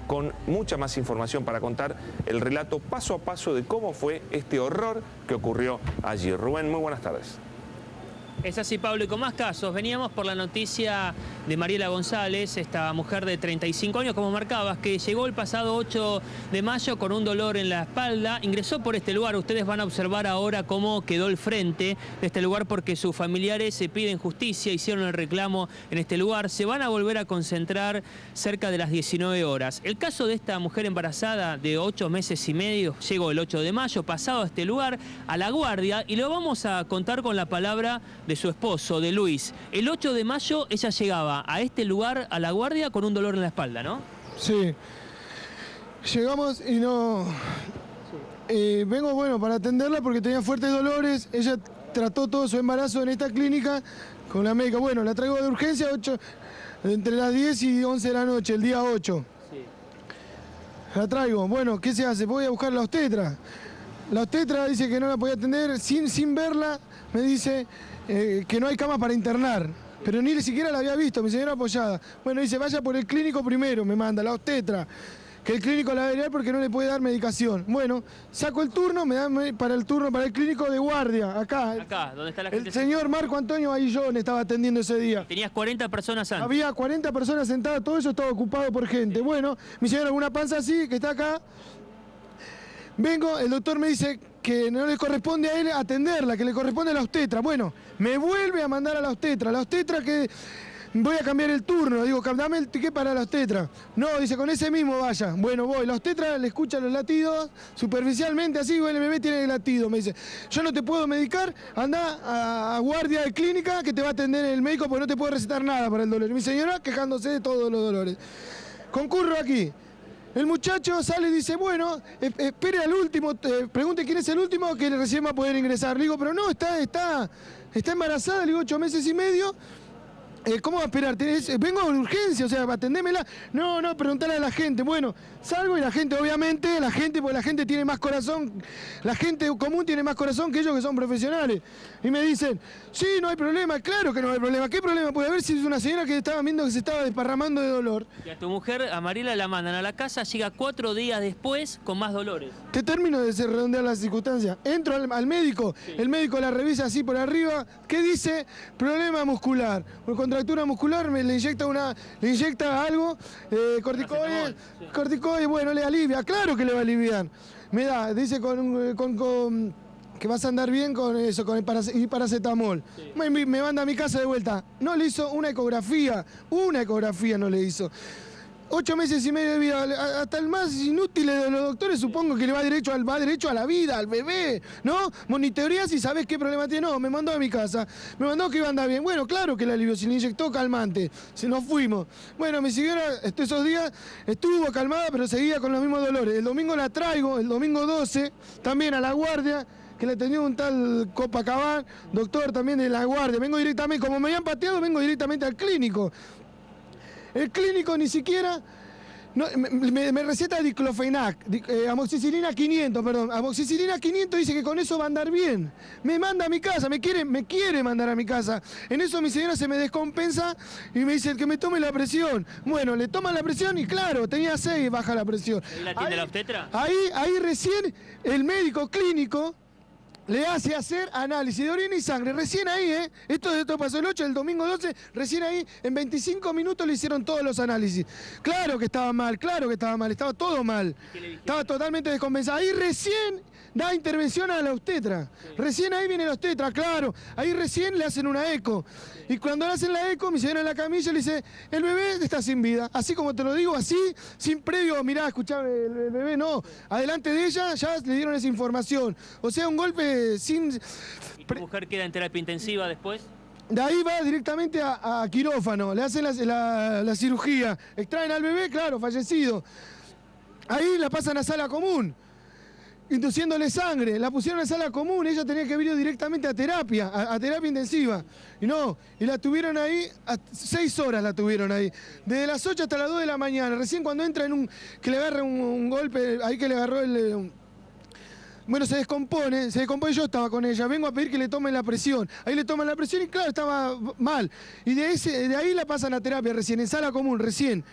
con mucha más información para contar el relato paso a paso de cómo fue este horror que ocurrió allí. Rubén, muy buenas tardes. Es así, Pablo, y con más casos. Veníamos por la noticia de Mariela González, esta mujer de 35 años, como marcabas, que llegó el pasado 8 de mayo con un dolor en la espalda. Ingresó por este lugar. Ustedes van a observar ahora cómo quedó el frente de este lugar porque sus familiares se piden justicia, hicieron el reclamo en este lugar. Se van a volver a concentrar cerca de las 19 horas. El caso de esta mujer embarazada de 8 meses y medio llegó el 8 de mayo, pasado a este lugar, a La Guardia, y lo vamos a contar con la palabra de su esposo, de Luis. El 8 de mayo ella llegaba a este lugar, a La Guardia, con un dolor en la espalda, ¿no? Sí. Llegamos y no... vengo, bueno, para atenderla porque tenía fuertes dolores. Ella trató todo su embarazo en esta clínica con la médica. Bueno, la traigo de urgencia entre las 10 y 11 de la noche, el día 8. Sí. La traigo. Bueno, ¿qué se hace? Voy a buscar la obstetra. La obstetra dice que no la podía atender. Sin verla, me dice... que no hay cama para internar, pero ni siquiera la había visto, mi señora apoyada. Bueno, dice, vaya por el clínico primero, me manda la obstetra, que el clínico la debe dar porque no le puede dar medicación. Bueno, saco el turno, me dan para el turno para el clínico de guardia, acá. Acá, donde está la gente. El señor Marco Antonio Aillón estaba atendiendo ese día. Tenías 40 personas antes. Había 40 personas sentadas, todo eso estaba ocupado por gente. Bueno, mi señora, una panza así, que está acá. Vengo, el doctor me dice que no le corresponde a él atenderla, que le corresponde a la obstetra. Bueno, me vuelve a mandar a la obstetra que voy a cambiar el turno. Digo, dame el ticket para la obstetra. No, dice, con ese mismo vaya. Bueno, voy. La obstetra le escucha los latidos, superficialmente así, el bebé tiene el latido. Me dice, yo no te puedo medicar, anda a guardia de clínica que te va a atender el médico porque no te puedo recetar nada para el dolor. Y mi señora quejándose de todos los dolores. Concurro aquí. El muchacho sale y dice, bueno, espere al último, pregunte quién es el último que recién va a poder ingresar. Le digo, pero no, está embarazada, le digo 8 meses y medio. ¿Cómo va a esperar? Vengo de urgencia, o sea, atendémela. No, preguntale a la gente. Bueno, salgo y la gente, obviamente, porque la gente tiene más corazón, la gente común tiene más corazón que ellos que son profesionales. Y me dicen, sí, no hay problema, claro que no hay problema. ¿Qué problema puede haber si es una señora que estaba viendo que se estaba desparramando de dolor? Y a tu mujer, a Mariela, la mandan a la casa, llega 4 días después con más dolores. Te termino de redondear las circunstancias. Entro al médico, sí. El médico la revisa así por arriba. ¿Qué dice? Problema muscular. Contractura muscular, le inyecta algo, corticoide, bueno, le alivia, claro que le va a aliviar. Me da, dice que vas a andar bien con eso, con el paracetamol. Sí. Me manda a mi casa de vuelta. No le hizo una ecografía no le hizo. 8 meses y medio de vida, hasta el más inútil de los doctores supongo que le va derecho a la vida, al bebé, ¿no? Monitoreás y sabés qué problema tiene. No, me mandó a mi casa, me mandó que iba a andar bien. Bueno, claro que le alivió, se le inyectó calmante, se nos fuimos. Bueno, mi señora esos días estuvo calmada, pero seguía con los mismos dolores. El domingo la traigo, el domingo 12, también a La Guardia, que le atendió un tal Copacabana, doctor también de La Guardia. Vengo directamente, como me habían pateado, vengo directamente al clínico. El clínico ni siquiera me receta diclofenac, amoxicilina 500, perdón. Amoxicilina 500 dice que con eso va a andar bien. Me manda a mi casa, me quiere mandar a mi casa. En eso mi señora se me descompensa y me dice que me tome la presión. Bueno, le toman la presión y claro, tenía 6, baja la presión. ¿Ahí la atiende la obstetra? Ahí recién el médico clínico le hace hacer análisis de orina y sangre. Recién ahí, esto pasó el 8, el domingo 12, recién ahí, en 25 minutos le hicieron todos los análisis. Claro que estaba mal, estaba todo mal. Estaba totalmente descompensada. Ahí recién da intervención a la obstetra. Sí. Recién ahí viene la obstetra, claro. Ahí recién le hacen una eco. Sí. Y cuando le hacen la eco, mi señora en la camilla le dice, el bebé está sin vida. Así como te lo digo, así, sin previo, mirá, escuchame, el bebé no. Adelante de ella ya le dieron esa información. O sea, un golpe sin... ¿Y tu mujer queda en terapia intensiva después? De ahí va directamente a quirófano, le hacen la cirugía. Extraen al bebé, claro, fallecido. Ahí la pasan a sala común, induciéndole sangre. La pusieron en sala común, ella tenía que venir directamente a terapia intensiva. Y no, y la tuvieron ahí, 6 horas la tuvieron ahí. Desde las 8 hasta las 2 de la mañana. Recién cuando entra que le agarra un golpe, ahí que le agarró bueno, se descompone, yo estaba con ella, vengo a pedir que le tomen la presión. Ahí le toman la presión y claro, estaba mal. Y de ahí la pasan a terapia recién, en sala común, recién.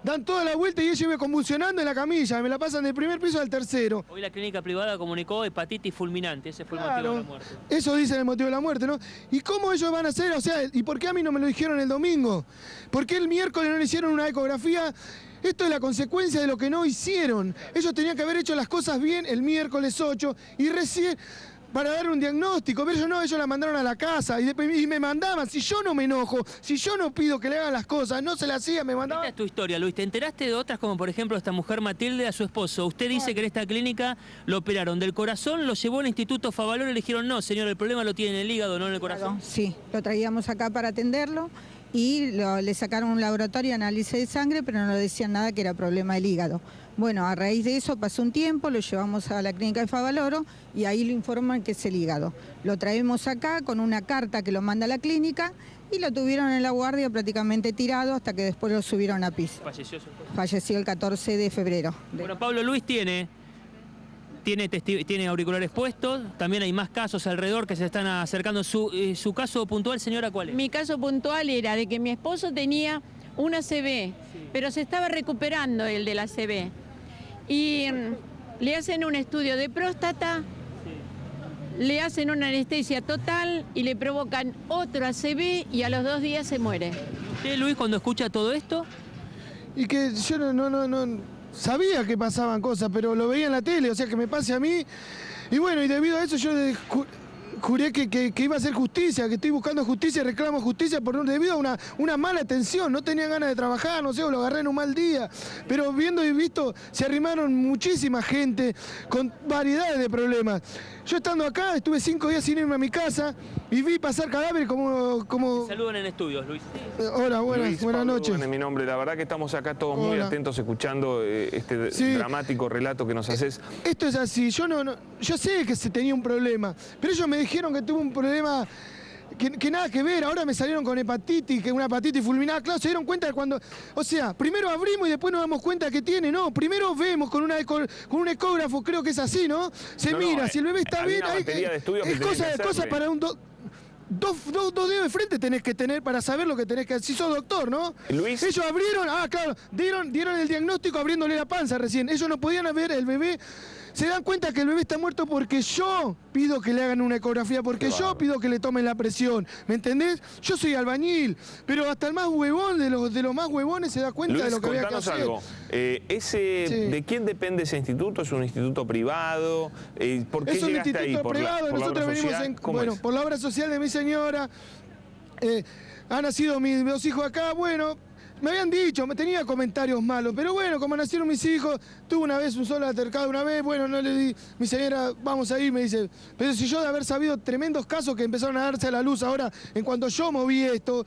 dan toda la vuelta y ella iba convulsionando en la camilla, me la pasan del primer piso al tercero. Hoy la clínica privada comunicó hepatitis fulminante, ese fue el motivo de la muerte. Eso dicen el motivo de la muerte, ¿no? ¿Y cómo ellos van a hacer? O sea, ¿y por qué a mí no me lo dijeron el domingo? ¿Por qué el miércoles no le hicieron una ecografía? Esto es la consecuencia de lo que no hicieron. Ellos tenían que haber hecho las cosas bien el miércoles 8 y recién para dar un diagnóstico, pero ellos la mandaron a la casa y me mandaban. Si yo no me enojo, si yo no pido que le hagan las cosas, no se las hacían, me mandaban. Esta es tu historia, Luis. ¿Te enteraste de otras, como por ejemplo esta mujer Matilde, a su esposo? Usted dice que en esta clínica lo operaron del corazón, lo llevó al Instituto Favaloro y le dijeron, no, señor, el problema lo tiene en el hígado, no en el corazón. Sí, lo traíamos acá para atenderlo y le sacaron un laboratorio, análisis de sangre, pero no le decían nada que era problema del hígado. Bueno, a raíz de eso pasó un tiempo, lo llevamos a la clínica de Favaloro y ahí lo informan que es el hígado. Lo traemos acá con una carta que lo manda a la clínica y lo tuvieron en la guardia prácticamente tirado hasta que después lo subieron a piso. ¿Falleció su esposo? Falleció el 14 de febrero. Bueno, Pablo, Luis tiene auriculares puestos, también hay más casos alrededor que se están acercando. ¿Su caso puntual, señora, cuál es? Mi caso puntual era de que mi esposo tenía una ACV, pero se estaba recuperando el de la ACV. Y le hacen un estudio de próstata, le hacen una anestesia total y le provocan otro ACV y a los 2 días se muere. ¿Usted, Luis, cuando escucha todo esto? Y que yo no sabía que pasaban cosas, pero lo veía en la tele, o sea, que me pase a mí. Y bueno, y debido a eso yo juré que iba a hacer justicia, que estoy buscando justicia, reclamo justicia debido a una mala atención. No tenía ganas de trabajar, no sé, o lo agarré en un mal día. Pero viendo y visto, se arrimaron muchísima gente con variedades de problemas. Yo estando acá, estuve 5 días sin irme a mi casa y vi pasar cadáveres como... Saludan en estudios, Luis. Hola, buenas noches. En mi nombre, la verdad que estamos acá todos muy atentos escuchando este dramático relato que nos haces. Esto es así, yo sé que se tenía un problema, pero ellos me dijeron que tuve un problema que nada que ver. Ahora me salieron con hepatitis, que una hepatitis fulminada. Claro, se dieron cuenta de cuando... O sea, primero abrimos y después nos damos cuenta que tiene, ¿no? Primero vemos con un ecógrafo, creo que es así, ¿no? Mira, si el bebé está bien... Es cosa para un... Dos dedos de frente tenés que tener para saber lo que tenés que hacer. Si sos doctor, ¿no? Luis. Ellos abrieron, claro, dieron el diagnóstico abriéndole la panza recién. Ellos no podían ver el bebé. Se dan cuenta que el bebé está muerto porque yo pido que le hagan una ecografía, porque yo pido que le tomen la presión. ¿Me entendés? Yo soy albañil, pero hasta el más huevón de los más huevones se da cuenta Luis, de lo que había que hacer. algo. ¿De quién depende ese instituto? ¿Es un instituto privado? ¿Por qué es un llegaste instituto ahí? privado, nosotros venimos por la obra social de mi señora. Han nacido mis 2 hijos acá, bueno... Me habían dicho, me tenía comentarios malos, pero bueno, como nacieron mis hijos, tuve una vez un solo altercado una vez, bueno, no le di, mi señora, vamos a ir, me dice, pero si yo de haber sabido tremendos casos que empezaron a darse a la luz ahora, en cuanto yo moví esto,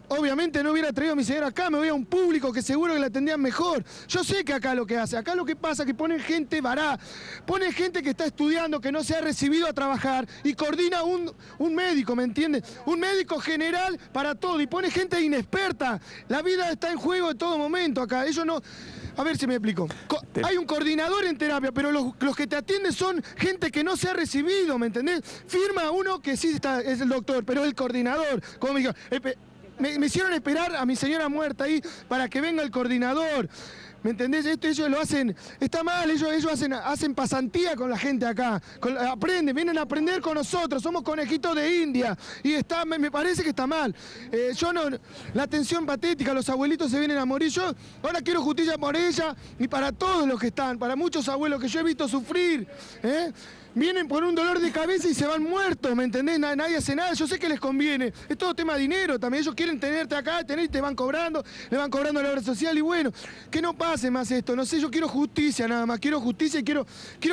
obviamente no hubiera traído a mi señora acá, me voy a un público que seguro que la atendían mejor. Yo sé que acá lo que hace, acá lo que pasa es que ponen gente vará, ponen gente que está estudiando, que no se ha recibido a trabajar y coordina un médico, ¿me entiendes? Un médico general para todo y pone gente inexperta. La vida está en juego en todo momento acá. Ellos no... A ver si me explico. Hay un coordinador en terapia, pero los que te atienden son gente que no se ha recibido, ¿me entendés? Firma uno que sí es el doctor, pero el coordinador. Como me dijeron, me hicieron esperar a mi señora muerta ahí para que venga el coordinador. ¿Me entendés? Ellos lo hacen, está mal, ellos hacen pasantía con la gente acá, vienen a aprender con nosotros, somos conejitos de India, y me parece que está mal. La atención patética, los abuelitos se vienen a morir, yo ahora quiero justicia por ella y para todos los que están, para muchos abuelos que yo he visto sufrir, vienen por un dolor de cabeza y se van muertos, ¿me entendés? Nadie hace nada, yo sé que les conviene, es todo tema de dinero también, ellos quieren tenerte acá, y te van cobrando, le van cobrando la obra social y bueno, que no pase más esto, no sé, yo quiero justicia nada más, quiero justicia y quiero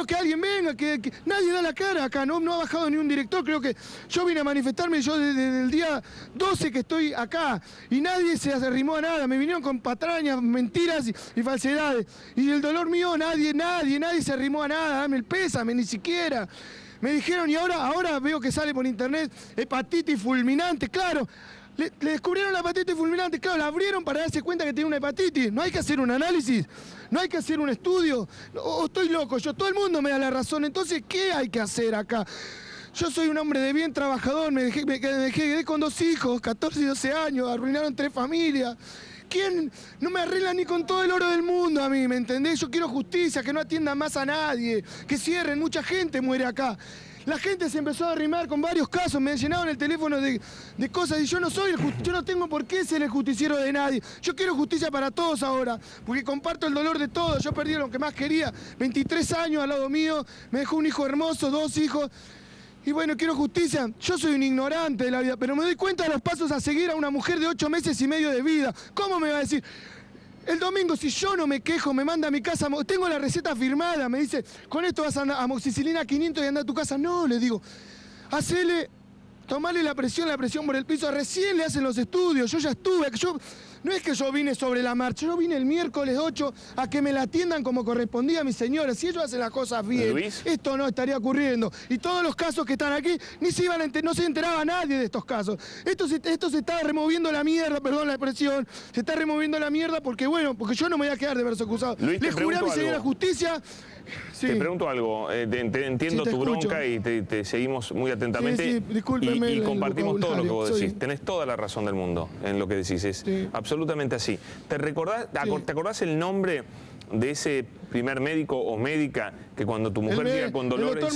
que alguien venga, que nadie da la cara acá, no ha bajado ni un director, creo que yo vine a manifestarme yo desde el día 12 que estoy acá y nadie se arrimó a nada, me vinieron con patrañas, mentiras y falsedades y el dolor mío nadie se arrimó a nada, dame el pésame, ni siquiera. Me dijeron, y ahora veo que sale por internet, hepatitis fulminante, claro. Le descubrieron la hepatitis fulminante, claro, la abrieron para darse cuenta que tiene una hepatitis. No hay que hacer un análisis, no hay que hacer un estudio. O estoy loco, todo el mundo me da la razón. Entonces, ¿qué hay que hacer acá? Yo soy un hombre de bien trabajador, me quedé con 2 hijos, 14 y 12 años, arruinaron 3 familias. ¿quién? No me arregla ni con todo el oro del mundo a mí, ¿me entendés? Yo quiero justicia, que no atiendan más a nadie, que cierren, mucha gente muere acá. La gente se empezó a arrimar con varios casos, me llenaron el teléfono de cosas y yo no tengo por qué ser el justiciero de nadie. Yo quiero justicia para todos ahora, porque comparto el dolor de todos. Yo perdí lo que más quería, 23 años al lado mío, me dejó un hijo hermoso, 2 hijos. Y bueno, quiero justicia. Yo soy un ignorante de la vida, pero me doy cuenta de los pasos a seguir a una mujer de 8 meses y medio de vida. ¿Cómo me va a decir? El domingo, si yo no me quejo, me manda a mi casa, tengo la receta firmada, me dice, con esto vas a amoxicilina 500 y anda a tu casa. No, le digo, tomale la presión por el piso, recién le hacen los estudios, yo ya estuve, no es que yo vine sobre la marcha, yo vine el miércoles 8 a que me la atiendan como correspondía a mi señora. Si ellos hacen las cosas bien, Luis, esto no estaría ocurriendo. Y todos los casos que están aquí, no se enteraba nadie de estos casos. Esto se está removiendo la mierda, perdón la expresión, se está removiendo la mierda porque yo no me voy a quedar de verso acusado. Luis, Le juré a mi señora justicia. Sí. Te pregunto algo, entiendo Sí, tu escucho. bronca y te seguimos muy atentamente Sí, discúlpeme y el compartimos todo lo que vos vocabulario, decís. Tenés toda la razón del mundo en lo que decís, es Sí. absolutamente así. ¿Te Sí. acordás el nombre de ese primer médico o médica que cuando tu mujer llega con El dolores... doctor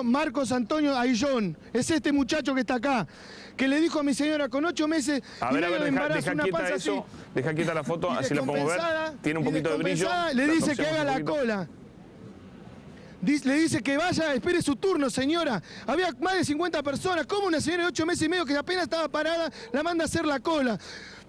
Marcos Antonio Ayllón, es este muchacho que está acá, que le dijo a mi señora con 8 meses A y ver, medio de embarazo, deja una quieta panza eso, así, deja quieta la foto, y así la podemos ver. descompensada, Tiene un y poquito de brillo. descompensada, le dice que haga la cola. Le dice que vaya, espere su turno, señora. Había más de 50 personas. ¿Cómo una señora de 8 meses y medio que apenas estaba parada la manda a hacer la cola?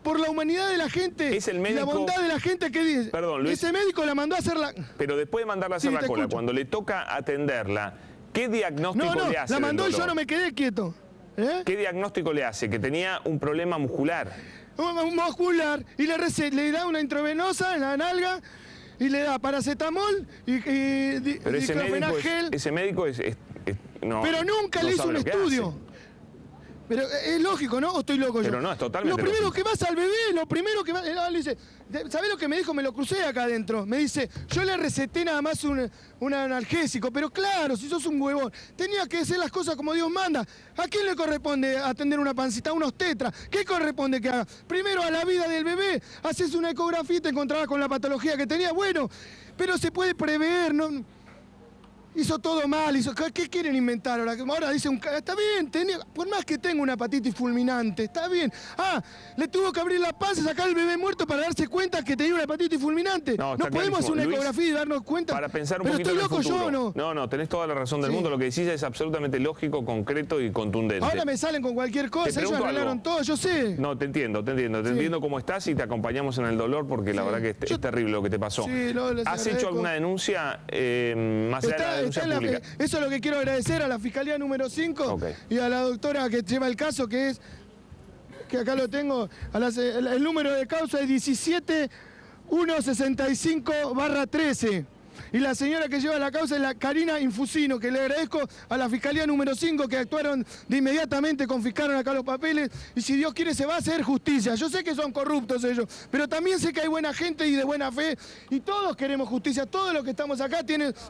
Por la humanidad de la gente, Es el y la médico- bondad de la gente que dice. Perdón, Luis. Ese médico la mandó a hacer la... Pero después de mandarla a hacer Sí, la te cola, escucho. cuando le toca atenderla, ¿qué diagnóstico No, le hace la del mandó y yo dolor? no me quedé quieto. ¿Eh? ¿Qué diagnóstico le hace? Que tenía un problema muscular. Un muscular, y le da una intravenosa en la nalga, y le da paracetamol y Pero ese diclofenac gel. médico no, Pero nunca no le hizo sabe un lo que estudio. hace. Pero es lógico, ¿no? ¿O estoy loco yo? Pero no, es totalmente Lo primero lógico. que vas al bebé, lo primero que vas... Le dice, ¿sabés lo que me dijo? Me lo crucé acá adentro. Me dice, yo le receté nada más un analgésico, pero claro, si sos un huevón, tenía que hacer las cosas como Dios manda. ¿A quién le corresponde atender una pancita? A un obstetra. ¿Qué corresponde que haga? Primero a la vida del bebé, haces una ecografía y te encontrabas con la patología que tenía. Bueno, pero se puede prever, ¿no? Hizo todo mal, ¿qué quieren inventar ahora? Ahora dicen, está bien, por más que tenga una hepatitis fulminante, está bien. Le tuvo que abrir la panza, sacar el bebé muerto para darse cuenta que tenía una hepatitis fulminante. No, No está podemos hacer una clarísimo. ecografía y darnos cuenta. Para pensar un Pero poquito estoy en el loco futuro. yo, ¿no? No, tenés toda la razón del Sí. mundo. Lo que decís es absolutamente lógico, concreto y contundente. Ahora me salen con cualquier cosa, ellos pregunto arreglaron algo. todo, yo sé. No, te entiendo. Te entiendo cómo estás y te acompañamos en el dolor porque la Sí. verdad que es terrible lo que te pasó. Sí, no, les ¿Has agradezco. hecho alguna denuncia más allá de la denuncia pública? Eso es lo que quiero agradecer a la Fiscalía número 5 Ok. y a la doctora que lleva el caso, que acá lo tengo, el número de causa es 17165/13. Y la señora que lleva la causa es la Karina Infusino, que le agradezco a la Fiscalía número 5 que actuaron de inmediatamente, confiscaron acá los papeles y si Dios quiere se va a hacer justicia. Yo sé que son corruptos ellos, pero también sé que hay buena gente y de buena fe y todos queremos justicia, todos los que estamos acá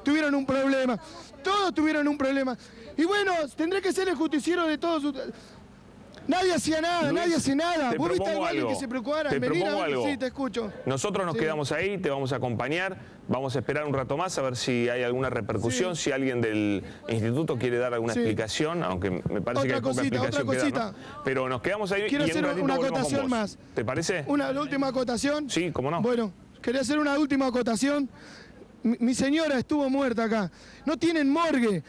tuvieron un problema, todos tuvieron un problema. Y bueno, tendré que ser el justiciero de todos ustedes. Nadie hacía nada, Luis, nadie hace nada. te ¿Vos viste propongo a alguien algo. que se preocupara Te en venir a propongo ver? algo. Sí, te escucho. Nosotros nos Sí. quedamos ahí, te vamos a acompañar, vamos a esperar un rato más a ver si hay alguna repercusión, Sí. si alguien del instituto quiere dar alguna Sí. explicación, aunque me parece que Otra hay poca cosita, explicación otra que dar, ¿no? cosita. Pero nos quedamos ahí Quiero y en un hacer ratito una volvemos con acotación vos. más. ¿Te parece? La última acotación. Sí, cómo no. Bueno, quería hacer una última acotación. Mi señora estuvo muerta acá. No tienen morgue.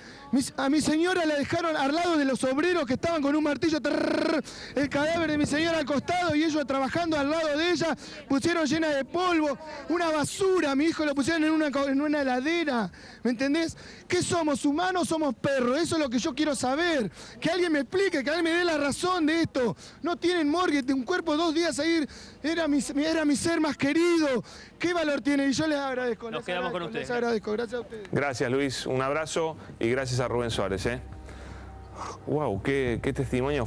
A mi señora la dejaron al lado de los obreros que estaban con un martillo. El cadáver de mi señora al costado y ellos trabajando al lado de ella. Pusieron llena de polvo. Una basura. Mi hijo lo pusieron en una heladera. ¿Me entendés? ¿Qué somos? ¿Humanos o somos perros? Eso es lo que yo quiero saber. Que alguien me explique, que alguien me dé la razón de esto. No tienen morgue. Un cuerpo 2 días ahí. Era mi ser más querido. ¿Qué valor tiene? Y yo les agradezco. Nos quedamos con ustedes. Les agradezco. Gracias a ustedes. Gracias, Luis. Un abrazo y gracias a Rubén Suárez. Wow, qué testimonio.